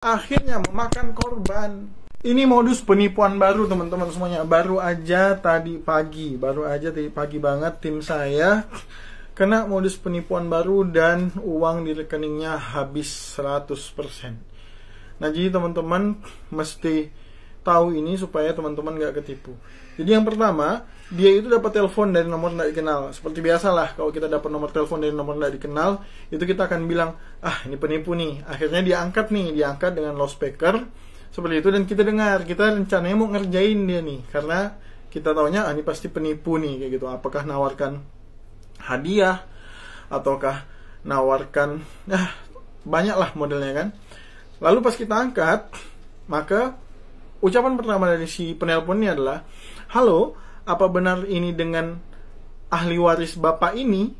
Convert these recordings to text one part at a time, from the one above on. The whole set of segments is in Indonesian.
akhirnya memakan korban. Ini modus penipuan baru teman-teman semuanya. Baru aja tadi pagi banget tim saya kena modus penipuan baru dan uang di rekeningnya habis 100%. Nah, jadi teman-teman mesti tahu ini supaya teman-teman gak ketipu. Jadi yang pertama, dia itu dapat telepon dari nomor tidak dikenal. Seperti biasalah, kalau kita dapat nomor telepon dari nomor tidak dikenal, itu kita akan bilang, ini penipu nih. Akhirnya diangkat dengan loudspeaker seperti itu, dan kita dengar. Kita rencananya mau ngerjain dia nih, karena kita taunya ini pasti penipu nih, kayak gitu. Apakah nawarkan hadiah, ataukah nawarkan, banyak lah modelnya kan. Lalu pas kita angkat, maka ucapan pertama dari si penelpon ini adalah, halo, apa benar ini dengan ahli waris bapak ini?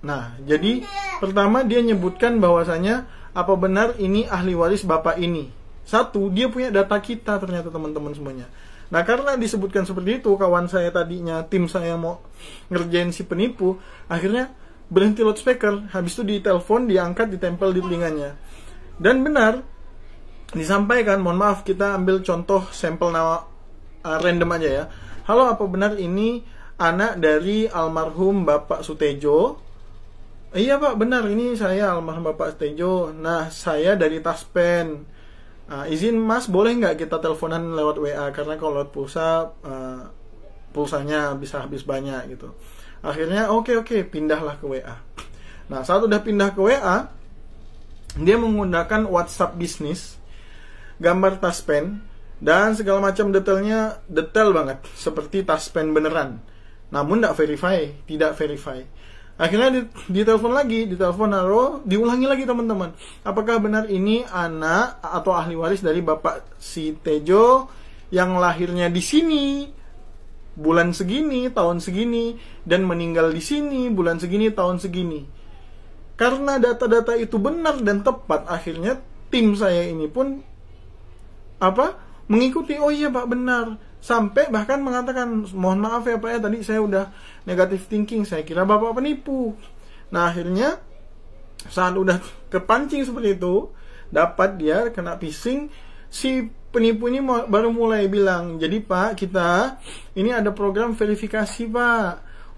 Nah, jadi pertama dia nyebutkan bahwasanya apa benar ini ahli waris bapak ini. Satu, dia punya data kita ternyata teman-teman semuanya. Nah, karena disebutkan seperti itu, kawan saya tadinya, tim saya mau ngerjain si penipu, akhirnya berhenti loudspeaker, habis itu ditelepon, diangkat, ditempel di telinganya. Dan benar, disampaikan, mohon maaf, kita ambil contoh sampel nama random aja ya. Halo, apa benar ini anak dari almarhum Bapak Sutejo? Iya Pak, benar, ini saya almarhum Bapak Sutejo. Nah, saya dari Taspen. Izin Mas, boleh nggak kita teleponan lewat WA? Karena kalau lewat pulsa, pulsanya bisa habis banyak gitu. Akhirnya oke, pindahlah ke WA. Nah, saat udah pindah ke WA, dia menggunakan WhatsApp bisnis, gambar Taspen, dan segala macam detailnya detail banget, seperti Taspen beneran. Namun tidak verify. Akhirnya ditelepon lagi, halo, diulangi lagi teman-teman. Apakah benar ini anak atau ahli waris dari Bapak si Tejo yang lahirnya di sini, bulan segini, tahun segini, dan meninggal di sini, bulan segini, tahun segini. Karena data-data itu benar dan tepat, akhirnya tim saya ini pun mengikuti, oh iya Pak, benar. Sampai bahkan mengatakan, mohon maaf ya Pak ya, tadi saya udah negative thinking, saya kira Bapak penipu. Nah, akhirnya saat udah kepancing seperti itu, dapat dia kena phishing, si penipu ini baru mulai bilang, jadi Pak, kita ini ada program verifikasi Pak,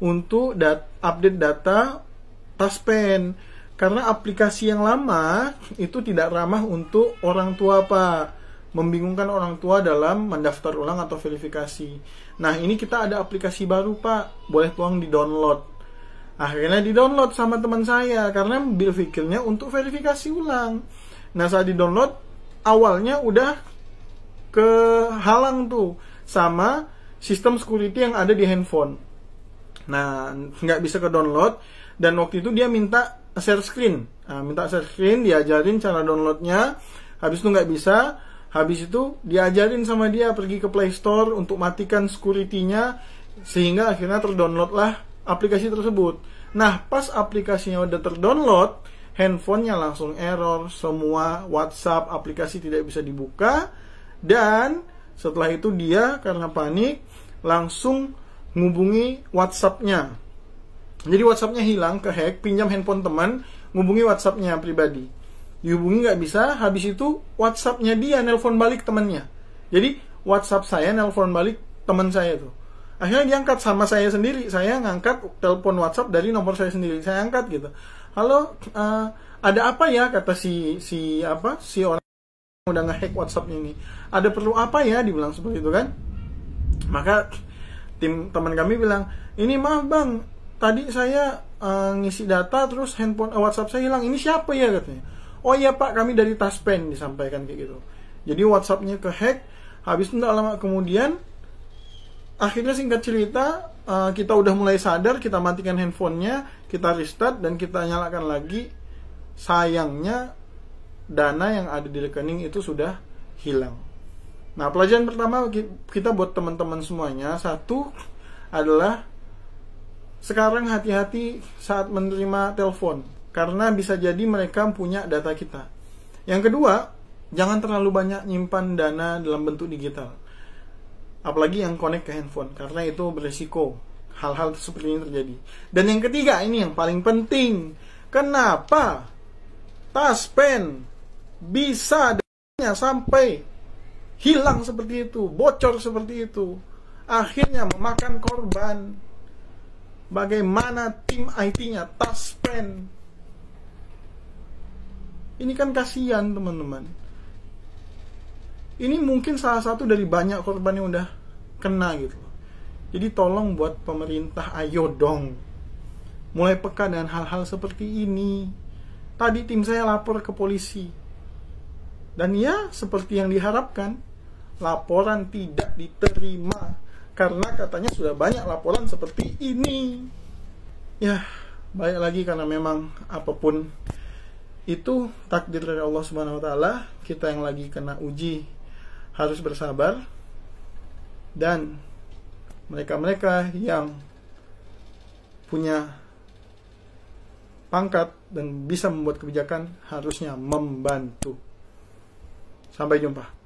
untuk update data Taspen. Karena aplikasi yang lama itu tidak ramah untuk orang tua Pak, membingungkan orang tua dalam mendaftar ulang atau verifikasi. Nah, ini kita ada aplikasi baru Pak, boleh tolong di-download. Akhirnya di-download sama teman saya, karena berpikirnya untuk verifikasi ulang. Nah, saat di-download, awalnya udah kehalang tuh sama sistem security yang ada di handphone. Nah, nggak bisa ke-download, dan waktu itu dia minta share screen. Diajarin cara downloadnya, habis itu nggak bisa. Habis itu diajarin sama dia pergi ke Play Store untuk matikan security-nya, sehingga akhirnya terdownloadlah aplikasi tersebut. Nah, pas aplikasinya udah terdownload, handphonenya langsung error, semua WhatsApp aplikasi tidak bisa dibuka, dan setelah itu dia karena panik langsung ngubungi WhatsApp-nya. Jadi WhatsApp-nya hilang, kehack, pinjam handphone teman, ngubungi WhatsApp-nya pribadi. Dihubungi nggak bisa, habis itu WhatsApp-nya dia nelpon balik temannya. Jadi WhatsApp saya nelpon balik teman saya tuh. Akhirnya diangkat sama saya sendiri. Saya ngangkat telepon WhatsApp dari nomor saya sendiri. Saya angkat gitu. Halo, ada apa ya, kata si orang yang udah nge-hack WhatsApp-nya ini. Ada perlu apa ya, dibilang seperti itu kan. Maka teman kami bilang, ini maaf bang, tadi saya ngisi data terus handphone WhatsApp saya hilang. Ini siapa ya, katanya. Oh iya Pak, kami dari Taspen, disampaikan kayak gitu. Jadi WhatsApp-nya ke-hack. Habis itu tidak lama kemudian, akhirnya singkat cerita, kita udah mulai sadar, kita matikan handphonenya, kita restart, dan kita nyalakan lagi. Sayangnya, dana yang ada di rekening itu sudah hilang. Nah, pelajaran pertama kita buat teman-teman semuanya, satu adalah sekarang hati-hati saat menerima telepon, karena bisa jadi mereka punya data kita. Yang kedua, jangan terlalu banyak nyimpan dana dalam bentuk digital, apalagi yang connect ke handphone, karena itu beresiko hal-hal seperti ini terjadi. Dan yang ketiga, ini yang paling penting, kenapa Taspen bisa sampai hilang seperti itu, bocor seperti itu, akhirnya memakan korban. Bagaimana tim IT-nya, Taspen? Ini kan kasihan teman-teman. Ini mungkin salah satu dari banyak korban yang udah kena gitu. Jadi tolong buat pemerintah, ayo dong mulai peka dengan hal-hal seperti ini. Tadi tim saya lapor ke polisi, dan ya seperti yang diharapkan, laporan tidak diterima karena katanya sudah banyak laporan seperti ini. Ya, balik lagi, karena memang apapun itu takdir dari Allah Subhanahu wa taala. Kita yang lagi kena uji harus bersabar, dan mereka-mereka yang punya pangkat dan bisa membuat kebijakan harusnya membantu. Sampai jumpa.